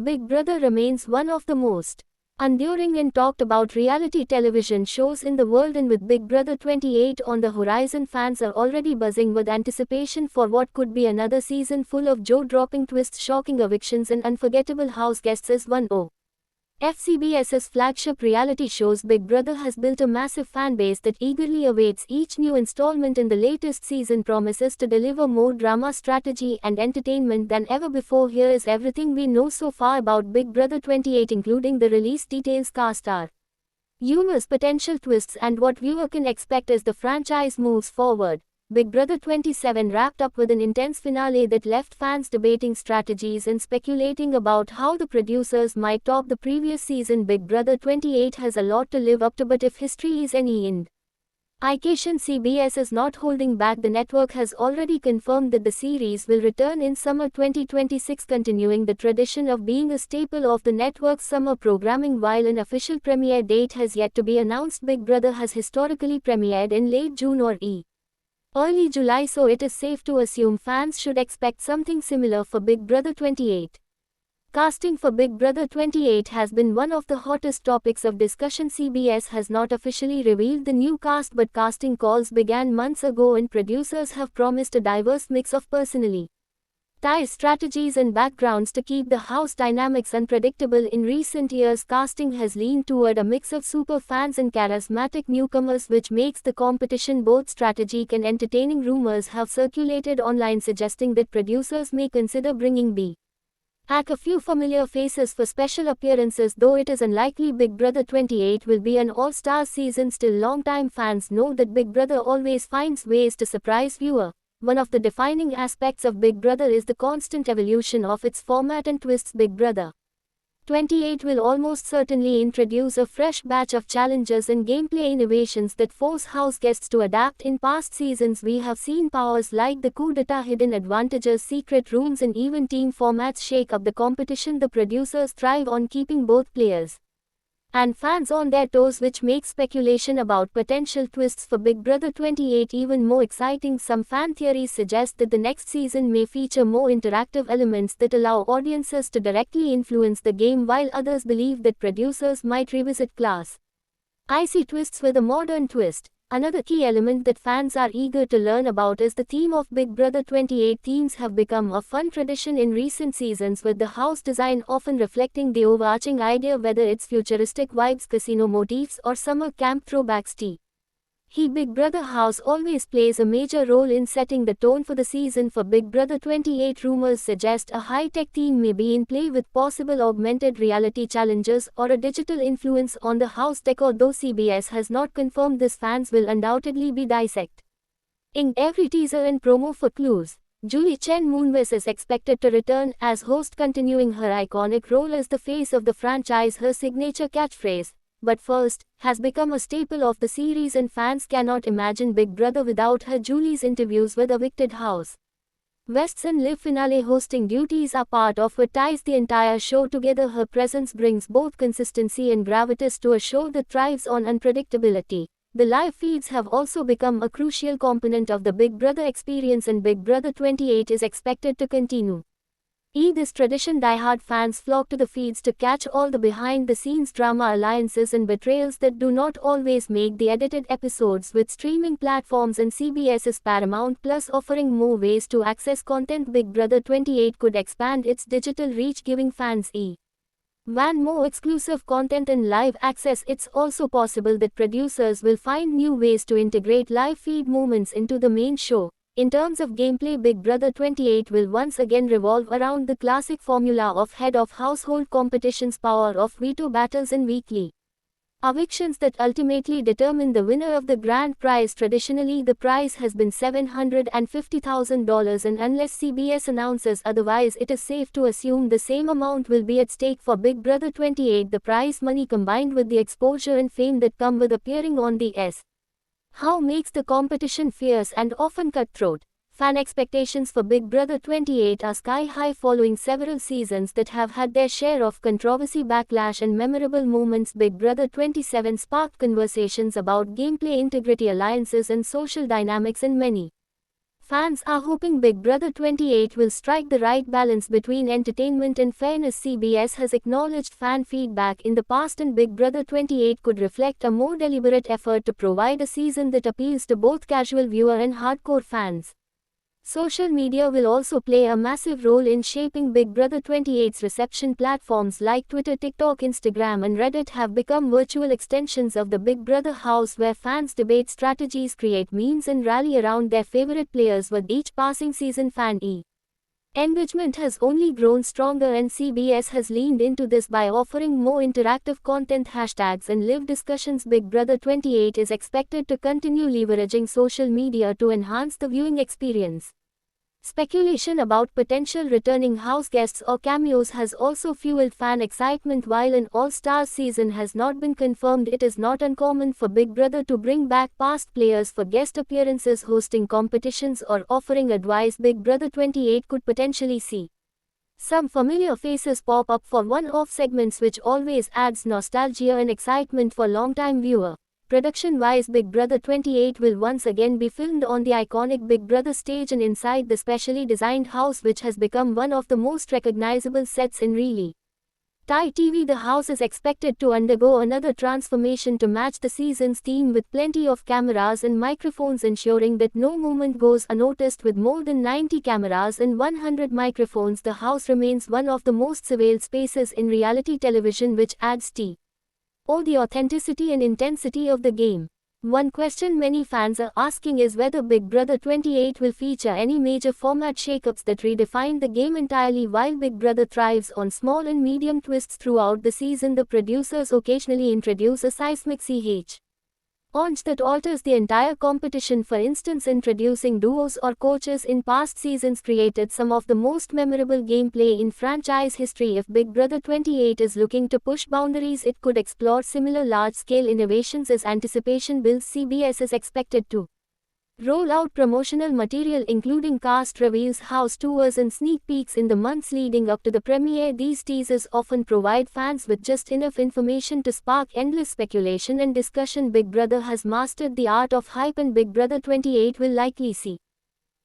Big Brother remains one of the most enduring and talked about reality television shows in the world, and with Big Brother 28 on the horizon, fans are already buzzing with anticipation for what could be another season full of jaw-dropping twists, shocking evictions and unforgettable house guests. As one of FCBS's flagship reality shows, Big Brother has built a massive fan base that eagerly awaits each new installment, and the latest season promises to deliver more drama, strategy and entertainment than ever before. Here is everything we know so far about Big Brother 28, including the release details, cast star, humors, potential twists and what viewer can expect as the franchise moves forward. Big Brother 27 wrapped up with an intense finale that left fans debating strategies and speculating about how the producers might top the previous season. Big Brother 28 has a lot to live up to, but if history is any indication, CBS is not holding back. The network has already confirmed that the series will return in summer 2026, continuing the tradition of being a staple of the network's summer programming. While an official premiere date has yet to be announced, Big Brother has historically premiered in late June or early July, so it is safe to assume fans should expect something similar for Big Brother 28. Casting for Big Brother 28 has been one of the hottest topics of discussion. CBS has not officially revealed the new cast, but casting calls began months ago and producers have promised a diverse mix of personality, strategies and backgrounds to keep the house dynamics unpredictable. In recent years, casting has leaned toward a mix of super fans and charismatic newcomers, which makes the competition both strategic and entertaining. Rumors have circulated online suggesting that producers may consider bringing back a few familiar faces for special appearances, though it is unlikely. Big Brother 28 will be an all-star season. Still, longtime fans know that Big Brother always finds ways to surprise viewers. One of the defining aspects of Big Brother is the constant evolution of its format and twists. Big Brother 28 will almost certainly introduce a fresh batch of challenges and gameplay innovations that force house guests to adapt. In past seasons, we have seen powers like the coup d'etat, hidden advantages, secret rooms and even team formats shake up the competition. The producers thrive on keeping both players and fans on their toes, which makes speculation about potential twists for Big Brother 28 even more exciting. Some fan theories suggest that the next season may feature more interactive elements that allow audiences to directly influence the game, while others believe that producers might revisit icy twists with a modern twist. Another key element that fans are eager to learn about is the theme of Big Brother 28. Themes have become a fun tradition in recent seasons, with the house design often reflecting the overarching idea, whether it's futuristic vibes, casino motifs, or summer camp throwbacks. Big Brother house always plays a major role in setting the tone for the season. For Big Brother 28, rumors suggest a high-tech theme may be in play, with possible augmented reality challenges or a digital influence on the house decor. Though CBS has not confirmed this, fans will undoubtedly be dissecting every teaser and promo for clues. Julie Chen Moonves is expected to return as host, continuing her iconic role as the face of the franchise. Her signature catchphrase, "But first," has become a staple of the series, and fans cannot imagine Big Brother without her. Julie's interviews with evicted house guests and live finale hosting duties are part of what ties the entire show together. Her presence brings both consistency and gravitas to a show that thrives on unpredictability. The live feeds have also become a crucial component of the Big Brother experience, and Big Brother 28 is expected to continue this tradition. Die-hard fans flock to the feeds to catch all the behind-the-scenes drama, alliances and betrayals that do not always make the edited episodes. With streaming platforms and CBS's Paramount Plus offering more ways to access content, Big Brother 28 could expand its digital reach, giving fans more exclusive content and live access. It's also possible that producers will find new ways to integrate live feed moments into the main show. In terms of gameplay, Big Brother 28 will once again revolve around the classic formula of head of household competitions, power of veto battles and weekly evictions that ultimately determine the winner of the grand prize. Traditionally, the prize has been $750,000, and unless CBS announces otherwise, it is safe to assume the same amount will be at stake for Big Brother 28. The prize money, combined with the exposure and fame that come with appearing on the How makes the competition fierce and often cutthroat. Fan expectations for Big Brother 28 are sky high following several seasons that have had their share of controversy, backlash and memorable moments. Big Brother 27 sparked conversations about gameplay integrity, alliances and social dynamics, and many Fans are hoping Big Brother 28 will strike the right balance between entertainment and fairness. CBS has acknowledged fan feedback in the past, and Big Brother 28 could reflect a more deliberate effort to provide a season that appeals to both casual viewer and hardcore fans. Social media will also play a massive role in shaping Big Brother 28's reception. Platforms like Twitter, TikTok, Instagram, and Reddit have become virtual extensions of the Big Brother house, where fans debate strategies, create memes, and rally around their favorite players. With each passing season, engagement has only grown stronger, and CBS has leaned into this by offering more interactive content, hashtags, and live discussions. Big Brother 28 is expected to continue leveraging social media to enhance the viewing experience. Speculation about potential returning house guests or cameos has also fueled fan excitement. While an All-Stars season has not been confirmed, it is not uncommon for Big Brother to bring back past players for guest appearances, hosting competitions, or offering advice. Big Brother 28 could potentially see some familiar faces pop up for one-off segments, which always adds nostalgia and excitement for long-time viewer. Production-wise, Big Brother 28 will once again be filmed on the iconic Big Brother stage and inside the specially designed house, which has become one of the most recognizable sets in reality TV. The house is expected to undergo another transformation to match the season's theme, with plenty of cameras and microphones ensuring that no moment goes unnoticed. With more than 90 cameras and 100 microphones, the house remains one of the most surveilled spaces in reality television, which adds to the authenticity and intensity of the game. One question many fans are asking is whether Big Brother 28 will feature any major format shakeups that redefine the game entirely. While Big Brother thrives on small and medium twists throughout the season, the producers occasionally introduce a seismic launch that alters the entire competition. For instance, introducing duos or coaches in past seasons created some of the most memorable gameplay in franchise history. If Big Brother 28 is looking to push boundaries, it could explore similar large-scale innovations as anticipation builds. CBS is expected to roll out promotional material including cast reveals, house tours, and sneak peeks in the months leading up to the premiere. These teasers often provide fans with just enough information to spark endless speculation and discussion. Big Brother has mastered the art of hype, and Big Brother 28 will likely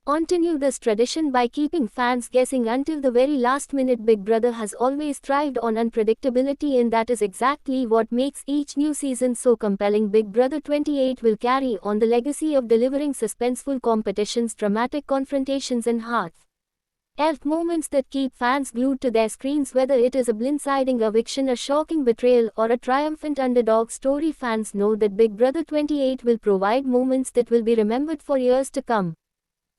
continue this tradition by keeping fans guessing until the very last minute. Big Brother has always thrived on unpredictability, and that is exactly what makes each new season so compelling. Big Brother 28 will carry on the legacy of delivering suspenseful competitions, dramatic confrontations, and heartfelt moments that keep fans glued to their screens. Whether it is a blindsiding eviction, a shocking betrayal, or a triumphant underdog story, fans know that Big Brother 28 will provide moments that will be remembered for years to come.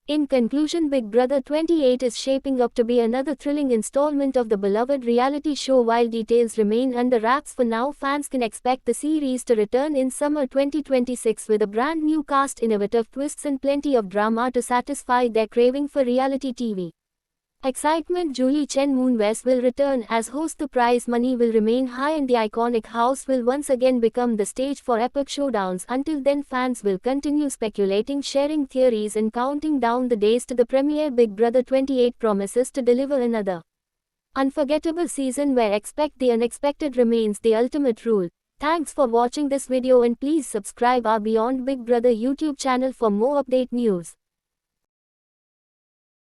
In conclusion, Big Brother 28 is shaping up to be another thrilling installment of the beloved reality show. While details remain under wraps for now, fans can expect the series to return in summer 2026 with a brand new cast, innovative twists, and plenty of drama to satisfy their craving for reality TV excitement. Julie Chen Moonves will return as host. The prize money will remain high, and the iconic house will once again become the stage for epic showdowns. Until then, fans will continue speculating, sharing theories, and counting down the days to the premiere. Big Brother 28 promises to deliver another unforgettable season where expect the unexpected remains the ultimate rule. Thanks for watching this video, and please subscribe our Beyond Big Brother YouTube channel for more update news.